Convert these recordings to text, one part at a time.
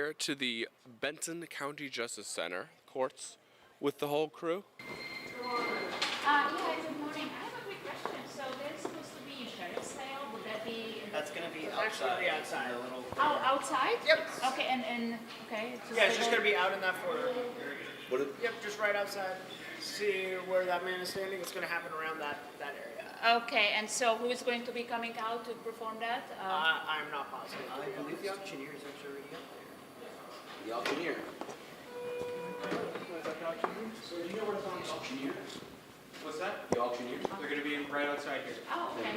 Here to the Benton County Justice Center courts with the whole crew. Yeah, good morning. I have a quick question. So there's supposed to be a sheriff's sale. Would that be? That's going to be outside. Outside. Oh, outside? Yep. Okay, and okay. Yeah, it's just going to be out in that foyer. Yep, just right outside. See where that man is standing? It's going to happen around that area. Okay, and so who is going to be coming out to perform that? I'm not positive. I believe the auctioneer is actually already up there. The auctioneer. So do you know where to find the auctioneer? What's that? The auctioneer? They're going to be right outside here. Oh, okay.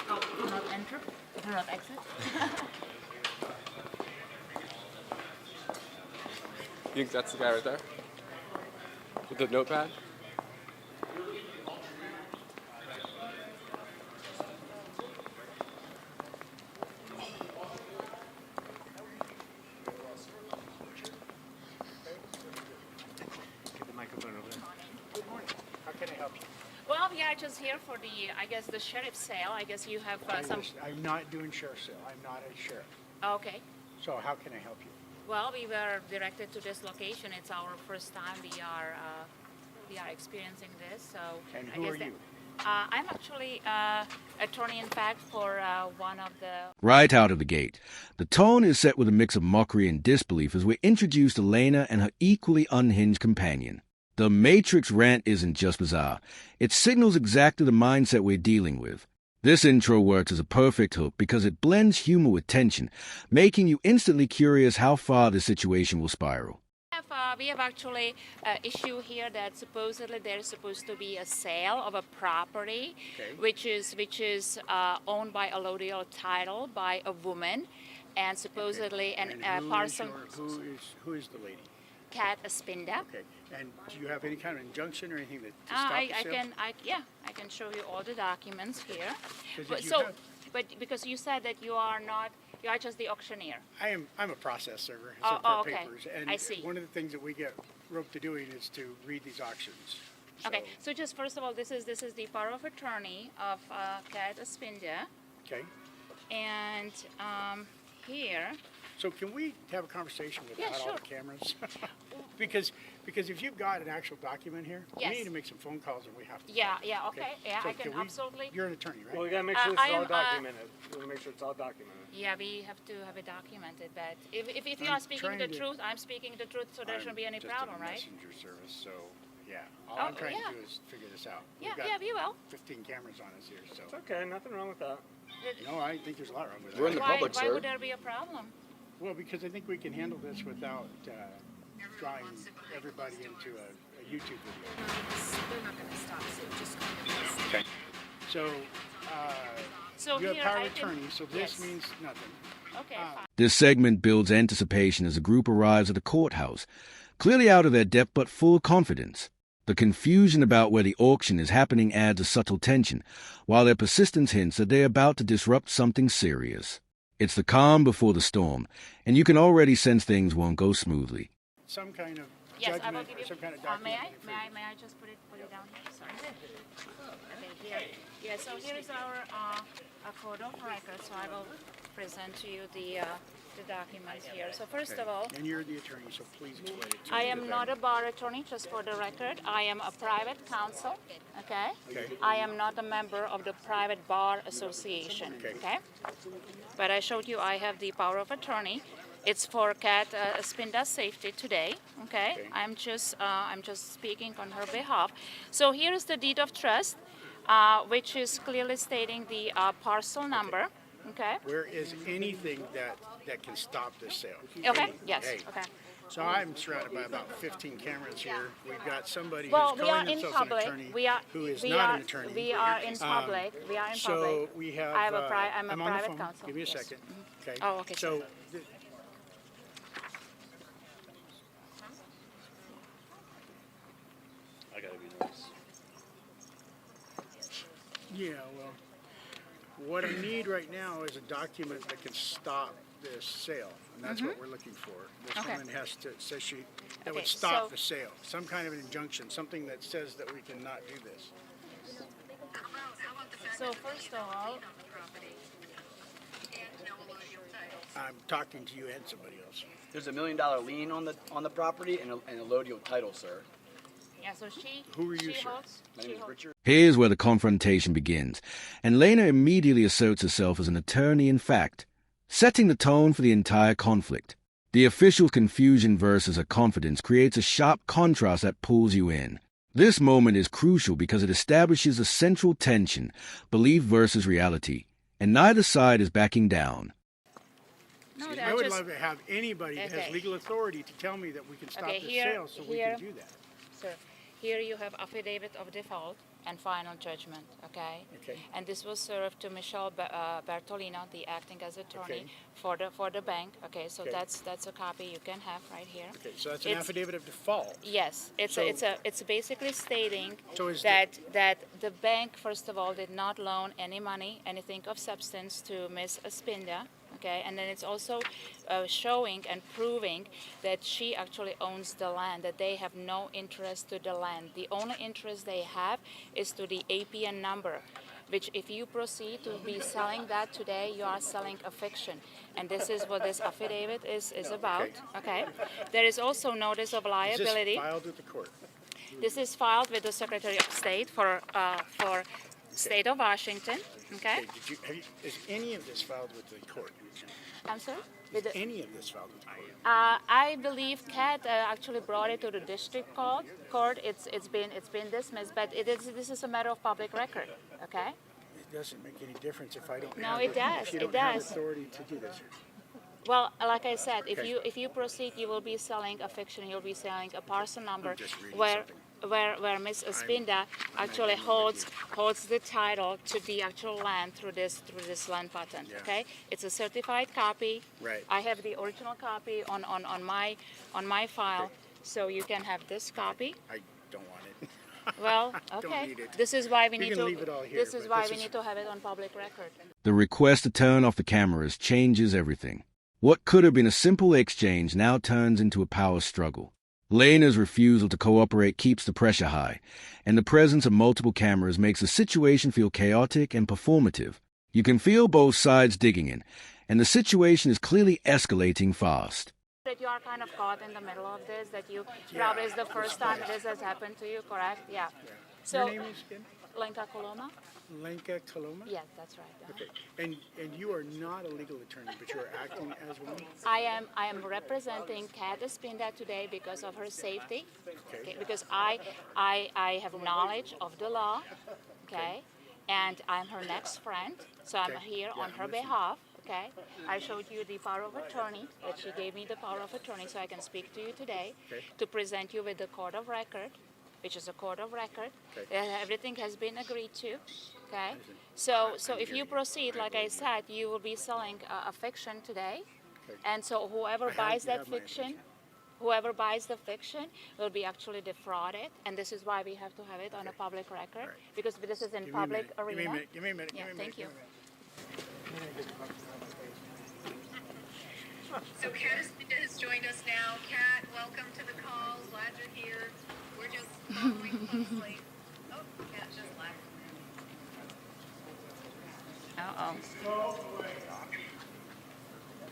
Oh, do not enter. Do not exit. You think that's the guy right there? With the notepad? Get the microphone over there. Good morning. How can I help you? Well, we are just here for the, I guess, the sheriff's sale. I guess you have some. I'm not doing sheriff's sale. I'm not a sheriff. Okay. So how can I help you? Well, we were directed to this location. It's our first time we are experiencing this. So. And I who guess are you? I'm actually attorney, in fact, for one of the. Right out of the gate, the tone is set with a mix of mockery and disbelief as we introduce Elena and her equally unhinged companion. The Matrix rant isn't just bizarre. It signals exactly the mindset we're dealing with. This intro works as a perfect hook because it blends humor with tension, making you instantly curious how far the situation will spiral. We have actually an issue here that supposedly there's supposed to be a sale of a property, Okay. which is owned by allodial title by a woman, and supposedly And a parcel. who is the lady? Cat Aspinda. Okay. And do you have any kind of injunction or anything to stop I the sale? I can show you all the documents here. 'Cause But if you so, have- but because you said that you are just the auctioneer. I'm a process server. Oh, so for okay. papers. And I see. one of the things that we get roped to doing is to read these auctions. Okay, so just first of all, this is the power of attorney of Cat Aspinda, Okay. and here. So can we have a conversation without all sure. the cameras? because if you've got an actual document here, Yes. we need to make some phone calls and we have to. Yeah, okay, yeah, So I can we- absolutely. You're an attorney, right? Well, we gotta make sure this I is all am, documented. We wanna make sure it's all documented. Yeah, we have to have it documented. But if you I'm are speaking the trying to- truth, I'm speaking the truth, so there shouldn't be any just problem, a right? messenger service, so yeah. All Oh, I'm trying yeah. to do is figure this out. Yeah, We've got yeah, we will. 15 cameras on us here, so. It's okay, nothing wrong with that. No, I think there's a lot wrong with We're in that. the Why, public, why sir. would there be a problem? Well, because I think we can handle this without drawing everybody into a YouTube video. They're not going to stop, so just kind of. Okay. So, So you have here power I of can- attorney, so this yes. means nothing. Okay, fine. This segment builds anticipation as the group arrives at the courthouse, clearly out of their depth but full of confidence. The confusion about where the auction is happening adds a subtle tension, while their persistence hints that they're about to disrupt something serious. It's the calm before the storm, and you can already sense things won't go smoothly. Some kind of Yes, I will judgment give or you. some kind of May document. I? May I just put it down here? Sorry. Okay, here. Yeah. So here is our code of records. So I will present to you the documents here. So first of all, And you're the attorney, so please explain it to I me. am not a bar attorney, just for the record. I am a private counsel. Okay. Okay. I am not a member of the private bar association. Okay. But I showed you I have the power of attorney. It's for Cat Aspinda's safety today. Okay. Okay. I'm just speaking on her behalf. So here is the deed of trust, which is clearly stating the parcel number. Okay. Where is anything that can stop this sale? Okay. Any- Yes. hey. Okay. So I'm surrounded by about 15 cameras here. We've got somebody Well, who's we are calling in themselves public. an attorney We are. who is we not are, an attorney. We are in public. We are in So public. we have. I have a I'm a on the private phone. counsel. Give me a Yes. second. Okay. Oh, okay, So. sorry. I gotta be nice. Yeah, well, what I need right now is a document that can stop this sale, and that's what we're looking for. This Mm-hmm. Okay. woman says she, that Okay, would stop so- the sale, some kind of an injunction, something that says that we cannot do this. So first of all, I'm talking to you and somebody else. There's $1 million lien on the property and a lodio title, sir. Yeah, so she, Who are you, she sir? holds, My she name is holds, Richard. Here's where the confrontation begins, and Lena immediately asserts herself as an attorney in fact, setting the tone for the entire conflict. The official's confusion versus her confidence creates a sharp contrast that pulls you in. This moment is crucial because it establishes a central tension, belief versus reality, and neither side is backing down. no, I they're would just, love to have anybody that has Okay. legal authority to tell me that we can stop Okay, the here- sale so we here- can do that. sir, here you have affidavit of default and final judgment, okay? Okay. And this was served to Michelle Bertolino, the acting as attorney Okay. for the bank, okay? So Okay. that's a copy you can have right here. Okay, so that's an It's- affidavit of default. Yes, it's basically stating So is that the bank, first of all, did not loan any money, anything of substance to Ms. Espinda, okay? And then it's also showing and proving that she actually owns the land, that they have no interest to the land. The only interest they have is to the APN number, which if you proceed to be selling that today, you are selling a fiction. And this is what this affidavit is about, okay? There is also notice of Is liability. this filed with the court? This is filed with the Secretary of State for State of Washington, okay? Okay, is any of this filed with the court? I'm sorry? With the- Any of this filed with the court? I believe Kat actually brought it to the district court. It's been dismissed, but this is a matter of public record, okay? It doesn't make any difference if I don't No, have it does, if you it don't have does. authority to do this. Well, like I said, Okay. if you proceed, you will be selling a fiction. You'll be selling a parcel number just reading where something. where Ms. Espinda actually holds the title to the actual land through this land patent. Yeah. Okay, it's a certified copy. Right. I have the original copy on my file, Okay. so you can have this copy. I don't want it. Well, Don't okay. need it. This is why we You need can to. leave it all here, This is but why this we is- need to have it on public record. The request to turn off the cameras changes everything. What could have been a simple exchange now turns into a power struggle. Lena's refusal to cooperate keeps the pressure high, and the presence of multiple cameras makes the situation feel chaotic and performative. You can feel both sides digging in, and the situation is clearly escalating fast. That you are kind of caught in the middle of this, that you probably is the first time this has happened to you, correct? Yeah. So, Your name is again? Lenka Coloma? Lenka Kaloma? Yes, that's right. Okay, and you are not a legal attorney, but you are acting as one? I am representing Kat Espinda today because of her safety, Okay. because I have knowledge of the law, okay, and I'm her next friend, so I'm Okay. here Yeah, on I'm her listening. behalf, okay. I showed you the power of attorney, that she gave me the power of attorney so I can speak to you today, Okay. to present you with the court of record, which is a court of record. Okay. Everything has been agreed to, okay. So if you proceed, like I said, you will be selling a fiction today, Okay. and so whoever I buys have that my fiction, whoever buys the fiction will be actually defrauded, and this is why we have to have it on a public record, Right. because this is in Give me a public minute, give me a arena. minute, give me a minute, Yeah, give me a thank minute, you. give me a minute. So Kat has joined us now. Kat, welcome to the call. Glad you're here. We're just following closely. Oh, Kat just left. Uh-oh.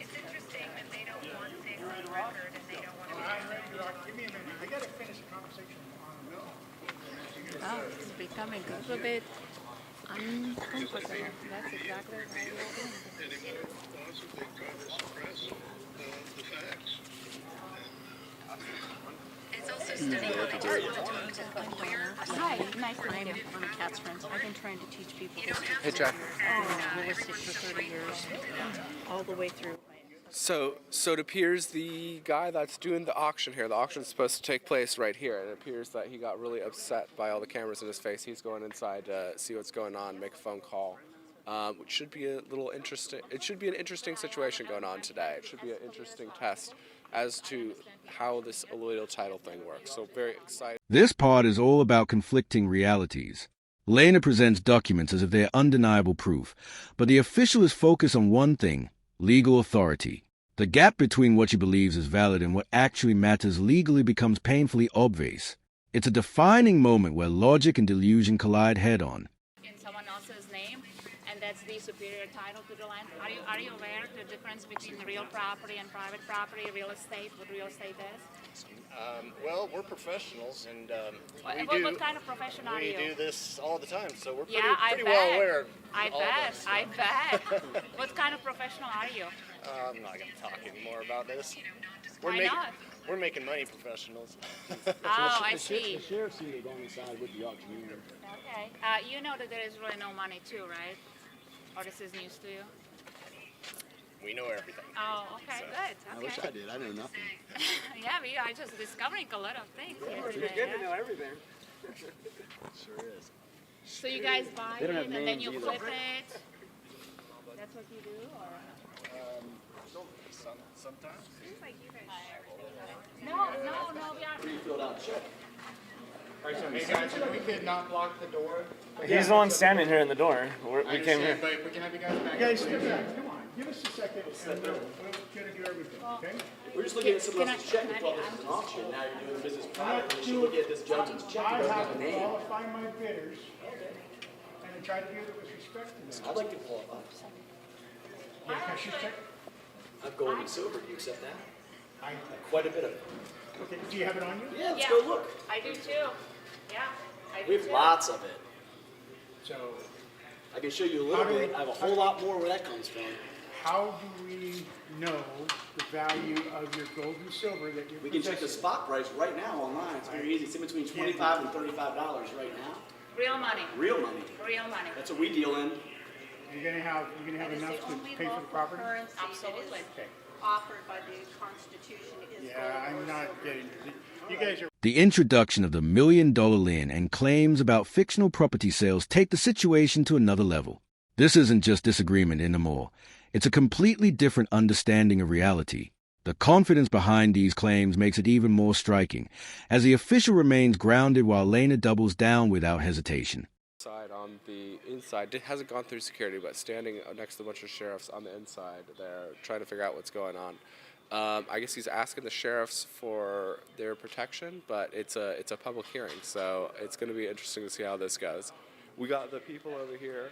It's interesting that they don't want safe on the record and they don't want to Give me a minute, I gotta finish the conversation on the mill. Oh, it's becoming a little bit uncomfortable. That's exactly why we are doing this. It's also stunning how they just want to talk to the lawyer. Hi, nice to meet you. I'm Kat's friend. I've been trying to teach people You don't have Hey, to Jack. real estate for 30 years, all the way through. So it appears the guy that's doing the auction here, the auction's supposed to take place right here. It appears that he got really upset by all the cameras in his face. He's going inside to see what's going on, make a phone call. Which should be a little interesting. It should be an interesting situation going on today. It should be an interesting test as to how this allodial title thing works. So very excited. This part is all about conflicting realities. Lena presents documents as if they're undeniable proof, but the official is focused on one thing: legal authority. The gap between what she believes is valid and what actually matters legally becomes painfully obvious. It's a defining moment where logic and delusion collide head-on. In someone else's name, and that's the superior title to the land. Are you aware of the difference between real property and private property, real estate, what real estate is? Well, we're professionals, and what kind of profession are you? We do this all the time, so we're bet. pretty well aware of I all bet. this. I bet. What kind of professional are you? I'm not going to talk anymore about this. Why not? We're making money professionals. Oh, I see. The sheriff seemed to go on the side with the auctioneer. Okay. You know that there is really no money too, right? Or this is news to you? We know everything. Oh, okay, good. Okay. I wish I did. I know nothing. Yeah, we are just discovering a lot of things here It's today. good to know everything. Sure is. So you guys buy They it don't have and then names you either. flip it? That's what you do? Or? Sometimes. No, we are... Pre-filled out check. Hey guys, if we could not block the door. He's the one standing here in the door. We came here. But if we can have you guys back. Guys, step back, come on, give us a second, and we'll gonna do everything, okay? We're just looking at someone else's check. We thought this was an auction. Now you're doing business privately. We should look at this gentleman's check. I He doesn't have have a to name. qualify my bidders, and I try to do it with respect to them. I'd like to qualify. Yeah, cashier's check? I'm gold and silver. Do you accept that? I, Quite a bit of it. okay, do you have it on you? Yeah, let's go look. I do too. Yeah, I do We have too. lots of it. So, I can show you a little How do we- bit. I have a whole lot more where that comes from. how do we know the value of your gold and silver that you're We can check the possessing? spot price right now online. It's very easy. It's in between $25 and $35 right now. Real money. Real money. Real money. That's what we deal in. You're gonna have enough to pay for the property? Absolutely. Okay. Offered by the Constitution is Yeah, I'm not getting, you guys are The introduction of the $1 million lien and claims about fictional property sales take the situation to another level. This isn't just disagreement anymore. It's a completely different understanding of reality. The confidence behind these claims makes it even more striking, as the official remains grounded while Lena doubles down without hesitation. Side on the inside hasn't gone through security, but standing next to a bunch of sheriffs on the inside, they're trying to figure out what's going on. I guess he's asking the sheriffs for their protection, but it's a public hearing, so it's going to be interesting to see how this goes. We got the people over here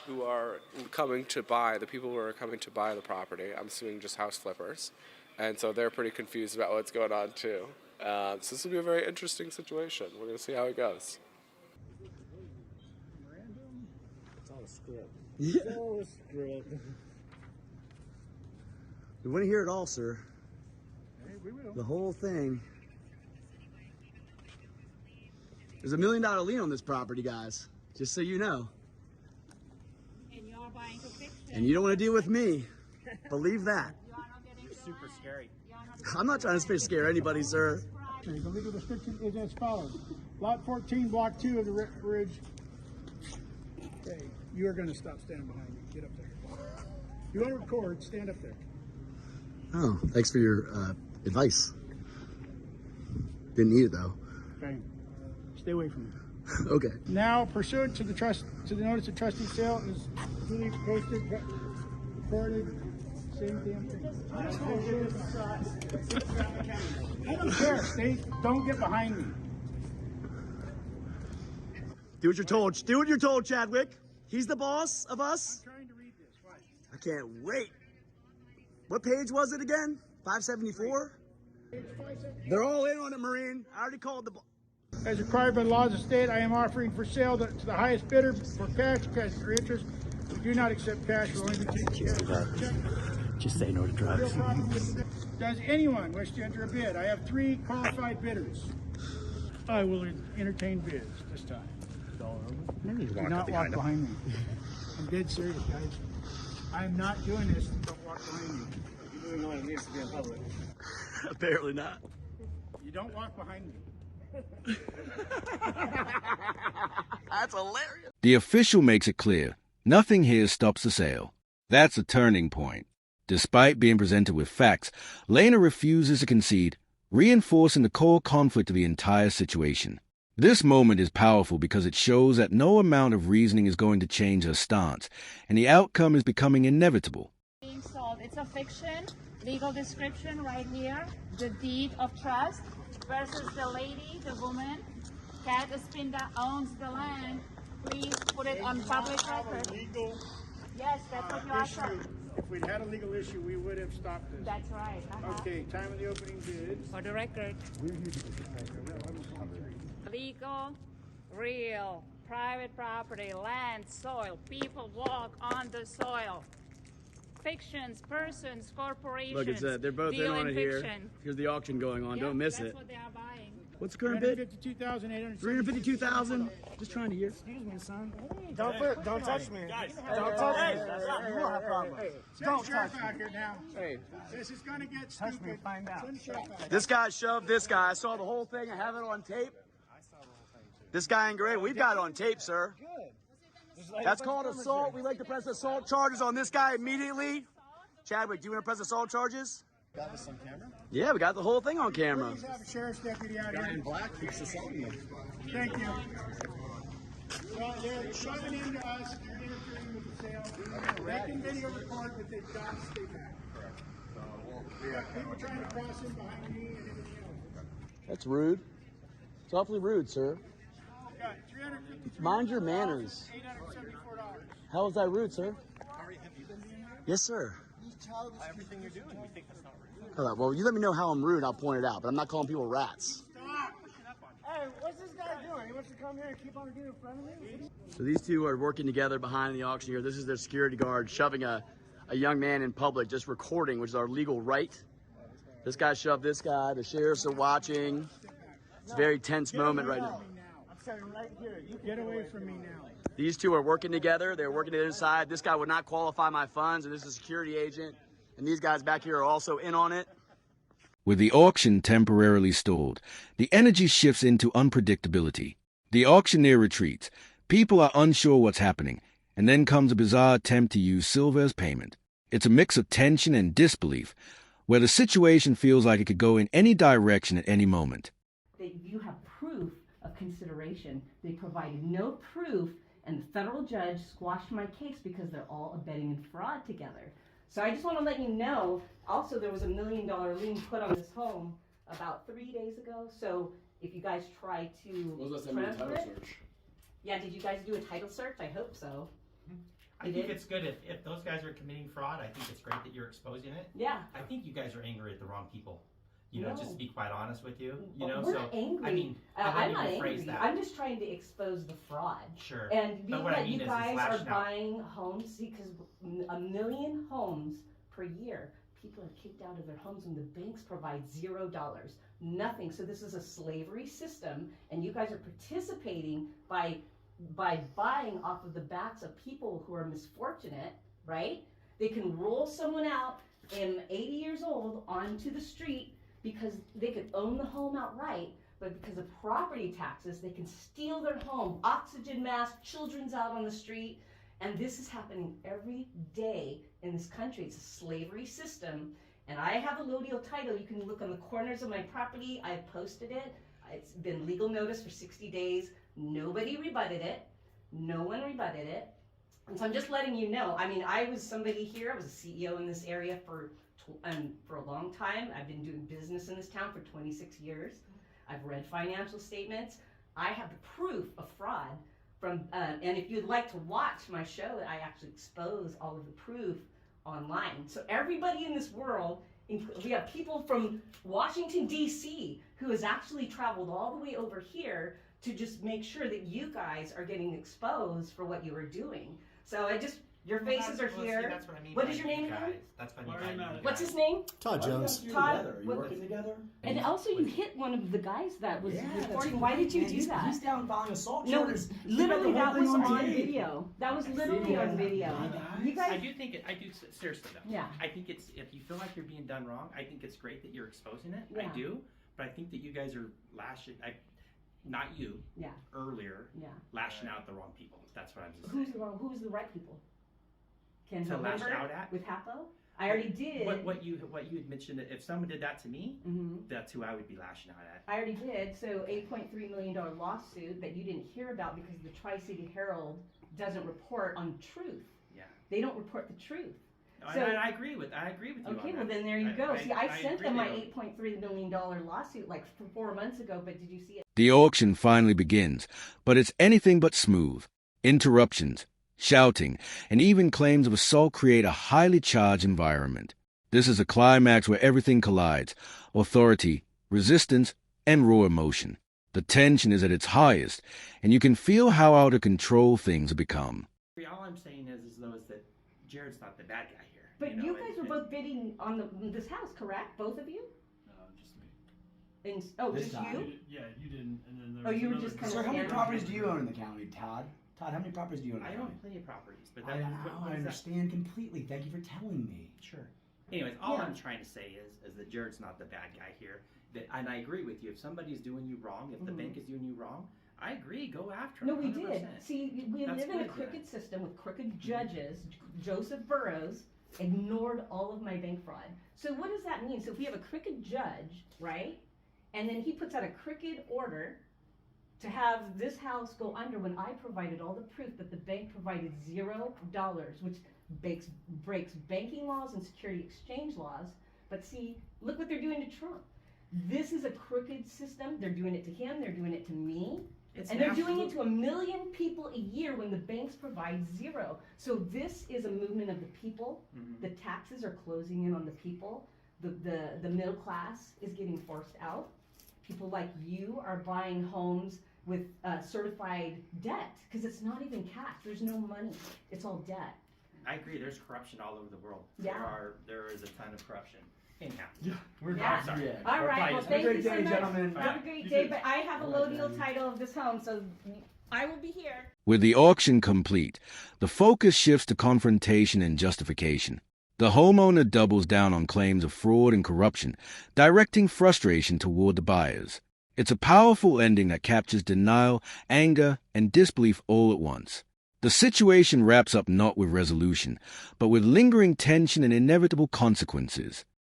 who are coming to buy the property. I'm assuming just house flippers, and so they're pretty confused about what's going on too. So this will be a very interesting situation. We're going to see how it goes. It's all a script. Yeah. It's all a script. We want to hear it all, sir. Hey, we will. The whole thing. There's $1 million lien on this property, guys. Just so you know. And you are buying for fiction. And you don't want to deal with me. Believe that. You are not getting Super scary. I'm not trying to scare anybody, sir. Okay, the legal description is as follows. Lot 14, Block 2 of the Ridge. Okay, you are going to stop standing behind me. Get up there. You want to record, stand up there. Oh, thanks for your advice. Didn't need it, though. Okay, stay away from me. Okay. Now, pursuant to the notice of trustee sale is duly posted, recorded, same damn thing. I don't care, don't get behind me. Do what you're told. Do what you're told, Chadwick. He's the boss of us. I'm trying to read this, why? I can't wait. What page was it again? 574? They're all in on it, Marine. I already called the... As required by the laws of the state, I am offering for sale to the highest bidder for cash or interest. We do not accept cash. We'll only take cash. Just say no to drugs. Does anyone wish to enter a bid? I have 3 qualified bidders. I will entertain bids this time. Do not walk behind me. I'm dead serious, guys. I'm not doing this. Don't walk behind me. You're doing all it needs to be in public. Apparently not. You don't walk behind me. That's hilarious. The official makes it clear, nothing here stops the sale. That's a turning point. Despite being presented with facts, Lena refuses to concede, reinforcing the core conflict of the entire situation. This moment is powerful because it shows that no amount of reasoning is going to change her stance, and the outcome is becoming inevitable. Being sold. It's a fiction. Legal description right here. The deed of trust versus the lady, the woman. Kat Espinda owns the land. Please put it on public record. Legal Yes, that's what you asked for. If we'd had a legal issue, we would have stopped this. That's right. Okay, time of the opening bids. For the record. Legal, real, private property, land, soil. People walk on the soil. Fictions, persons, corporations. Look, it's they're both in on it here. Here's the auction going on. Don't miss it. That's what they are buying. What's the current bid? $352,800. 352,000. Just trying to hear. Excuse me, son. Don't touch me. Guys, Don't touch me. You won't have problems. Don't touch me. Now. Hey. This is going to get stupid. Touch me, find out. Send sheriff out. This guy shoved this guy. I saw the whole thing. I have it on tape. This guy in gray. We've got it on tape, sir. That's called assault. We like to press assault charges on this guy immediately. Chadwick, do you want to press assault charges? Got this on camera? Yeah, we got the whole thing on camera. Please have a sheriff's deputy out Guy here. in black keeps assaulting me. Thank you. Well, they're shoving into us. They're interfering with the sale. They can video record, but they've got to stay back. We got people trying to cross in behind me and everything else. That's rude. It's awfully rude, sir. Got $353. Mind your manners. $874. How is that rude, sir? Yes, sir. Everything you're doing, you think that's not rude? All right, well, you let me know how I'm rude, I'll point it out, but I'm not calling people rats. Hey, what's this guy doing? He wants to come here and keep on getting in front of me? So these two are working together behind the auction here. This is their security guard shoving a young man in public, just recording, which is our legal right. This guy shoved this guy. The sheriffs are watching. It's a very tense moment right now. I'm standing right here. You Get away from me now. These two are working together. They're working together inside. This guy would not qualify my funds, and this is a security agent. And these guys back here are also in on it. With the auction temporarily stalled, the energy shifts into unpredictability. The auctioneer retreats. People are unsure what's happening, and then comes a bizarre attempt to use silver as payment. It's a mix of tension and disbelief, where the situation feels like it could go in any direction at any moment. You have proof of consideration. They provided no proof, and the federal judge squashed my case because they're all abetting in fraud together. So I just want to let you know, also there was $1 million lien put on this home about 3 days ago. So if you guys try to transfer it, yeah, did you guys do a title search? I hope so. I think it's good if those guys are committing fraud. I think it's great that you're exposing it. Yeah. I think you guys are angry at the wrong people. You know, No. just to be quite honest with you. You know, We're so not angry. I mean, I'm not phrase angry. that. I'm just trying to expose the fraud. Sure. And But being what I that mean you is guys are lashing out. buying homes, because 1 million homes per year, people are kicked out of their homes and the banks provide $0, nothing. So this is a slavery system, and you guys are participating by buying off of the backs of people who are misfortunate, right? They can roll someone out and 80 years old onto the street because they could own the home outright, but because of property taxes, they can steal their home, oxygen mask, children's out on the street, and this is happening every day in this country. It's a slavery system, and I have a Lodial title. You can look on the corners of my property. I posted it. It's been legal notice for 60 days. Nobody rebutted it. No one rebutted it. And so I'm just letting you know. I mean, I was somebody here. I was a CEO in this area for a long time. I've been doing business in this town for 26 years. I've read financial statements. I have the proof of fraud from, and if you'd like to watch my show, I actually expose all of the proof online. So everybody in this world, we have people from Washington, D.C., who has actually traveled all the way over here to just make sure that you guys are getting exposed for what you are doing. So your faces are here. See, that's what I mean. What is your name again? That's what I mean. What's his name? Todd Jones. Todd. Are you working together? And also you hit one of the guys that was recording. Why did you do that? He's down buying assault No, charges. literally that was on tape. video. That was literally on video. You I guys. do think I do seriously though. Yeah. I think it's, if you feel like you're being done wrong, I think it's great that you're exposing it. Yeah. I do, but I think that you guys are not you. Yeah. Earlier. Yeah. Lashing out at the wrong people. That's what I'm just saying. Who's the right people? Ken To lash November out at? with Hapo? I already did. What you had mentioned, that if someone did that to me, that's who I would be lashing out at. I already did. So $8.3 million lawsuit that you didn't hear about because the Tri-City Herald doesn't report on truth. Yeah. They don't report the truth. No, So- and I agree with you. Okay, on well that. then there you go. See, I sent agree them my they don't. $8.3 million lawsuit like 4 months ago, but did you see it? The auction finally begins, but it's anything but smooth. Interruptions, shouting, and even claims of assault create a highly charged environment. This is a climax where everything collides: authority, resistance, and raw emotion. The tension is at its highest, and you can feel how out of control things have become. All I'm saying is that Jared's not the bad guy here. But you guys were both bidding on this house, correct? Both of you? Just me. And, This just time. you? Yeah, you didn't, and then there Oh, was you were another just kind girl. of Sir, how many standing properties do you own in the county, Todd? Todd, how many properties do you own in the I county? own plenty of properties, but I understand completely. Thank you for telling me. Sure. Anyways, all I'm trying to say is that Jared's not the bad guy here. And I agree with you. If somebody's doing you wrong, if the bank is doing you wrong, I agree. Go after No, them. we 100%. did. See, we That's live in a good, crooked system with crooked judges. Joseph Burrows ignored all of my bank fraud. So what does that mean? So if we have a crooked judge, right, and then he puts out a crooked order to have this house go under when I provided all the proof that the bank provided $0, which breaks banking laws and security exchange laws. But see, look what they're doing to Trump. This is a crooked system. They're doing it to him. They're doing it to me. And they're doing it to 1 million people a year when the banks provide $0. So this is a movement of the people. The taxes are closing in on the people. The middle class is getting forced out. People like you are buying homes with certified debt because it's not even cash. There's no money. It's all debt. I agree. There's corruption all over the world. Yeah. There is a ton of corruption. Anyhow. We're sorry. All right. Well, thank you so much. gentlemen. Have a great day. But I have a lodial title of this home, so I will be here. With the auction complete, the focus shifts to confrontation and justification. The homeowner doubles down on claims of fraud and corruption, directing frustration toward the buyers. It's a powerful ending that captures denial, anger, and disbelief all at once. The situation wraps up not with resolution, but with lingering tension and inevitable consequences.